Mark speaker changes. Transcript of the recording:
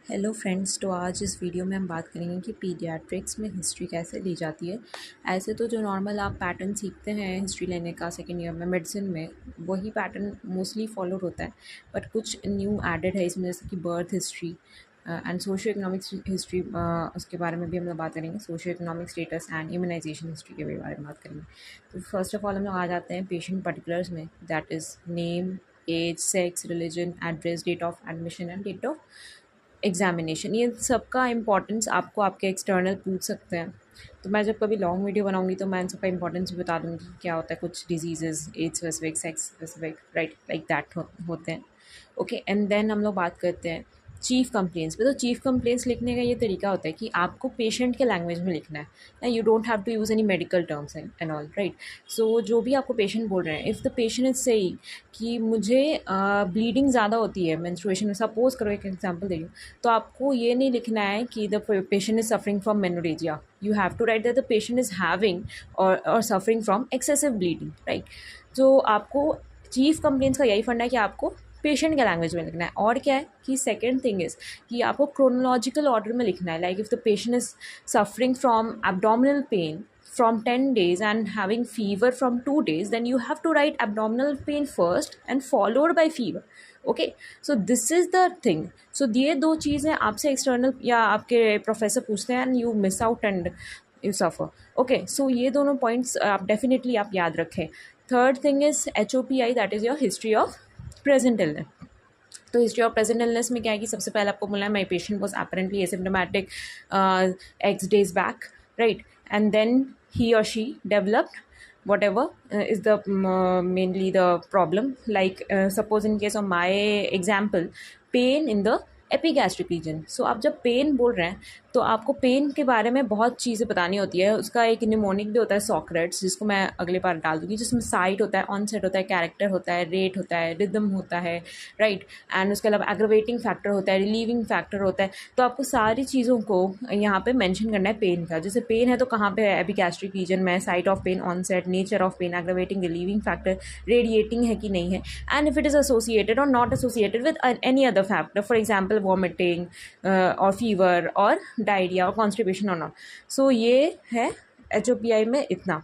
Speaker 1: Hello friends, तो आज इस वीडियो में हम बात करेंगे कि पीडियाट्रिक्स में हिस्ट्री कैसे ली जाती है। ऐसे तो जो नॉर्मल आप पैटर्न सीखते हैं हिस्ट्री लेने का सेकेंड ईयर में मेडिसिन में, वही पैटर्न मोस्टली फॉलो होता है। बट कुछ न्यू एडेड है इसमें, जैसे कि birth history and socio economics history, उसके बारे में भी हम लोग बात करेंगे। Socio economic status and immunization history के भी बारे में बात करेंगे। तो फर्स्ट ऑफ ऑल हम लोग आ जाते हैं पेशेंट पर्टिकुलर्स में, that is name, age, sex, religion, address, date of admission and date of examination. ये सबका इंपॉर्टेंस आपको आपके एक्सटर्नल पूछ सकते हैं। तो मैं जब कभी लॉन्ग वीडियो बनाऊंगी तो मैं इन सबका इंपॉर्टेंस भी बता दूंगी कि क्या होता है। कुछ diseases age specific, sex specific, right, like that होते हैं। ओके, एंड देन हम लोग बात करते हैं चीफ कंप्लेंट्स पे। तो चीफ कंप्लेंट्स लिखने का ये तरीका होता है कि आपको पेशेंट के लैंग्वेज में लिखना है। You don't have to use any medical terms and all, right. सो जो भी आपको पेशेंट बोल रहे हैं, if the patient is saying कि मुझे ब्लीडिंग ज़्यादा होती है मेंस्ट्रुएशन में, सपोज करो, एक एग्जांपल दे रही हूँ, तो आपको ये नहीं लिखना है कि the patient is suffering from menorrhagia. You have to write that the patient is having or suffering from excessive bleeding, right. तो आपको चीफ कंप्लेंट्स का यही फंडा है कि आपको पेशेंट के लैंग्वेज में लिखना है। और क्या है कि सेकेंड थिंग इज़ कि आपको क्रोनोलॉजिकल ऑर्डर में लिखना है। Like if the patient is suffering from abdominal pain from 10 days and having fever from 2 days, then you have to write abdominal pain first and followed by fever. Okay, so this is the thing. So ये दो चीज़ें आपसे external या आपके professor पूछते हैं and you miss out and you suffer. Okay, so ये दोनों पॉइंट्स आप डेफिनेटली आप याद रखें। Third thing is HOPI, that is your history of present illness. तो हिस्ट्री ऑफ प्रेजेंट इलनेस में क्या है कि सबसे पहले आपको बोलना है my patient was apparently asymptomatic X days back, right, and then he or she developed whatever is the mainly the problem. Like suppose in case of my example, pain in the epigastric region. So आप जब pen बोल रहे हैं तो आपको pen के बारे में बहुत चीज़ें बतानी होती है। उसका एक निमोनिक भी होता है सॉक्रेट्स, जिसको मैं अगले बार डाल दूँगी, जिसमें साइट होता है, ऑनसेट होता है, कैरेक्टर होता है, रेट होता है, रिदम होता है, राइट। एंड उसके अलावा एग्रवेटिंग फैक्टर होता है, रिलीविंग फैक्टर होता है। तो आपको सारी चीज़ों को यहाँ पे मेंशन करना है पेन का। जैसे पेन है तो कहाँ पे है, एपिगैस्ट्रिक रीजन में, site of pain, onset, nature of pain, aggravating, relieving factor, radiating है कि नहीं है, and if it is associated और not associated with any other factor, for example vomiting और फीवर और डायरिया और कॉन्स्टिपेशन और नॉट। सो ये है HOPI में इतना।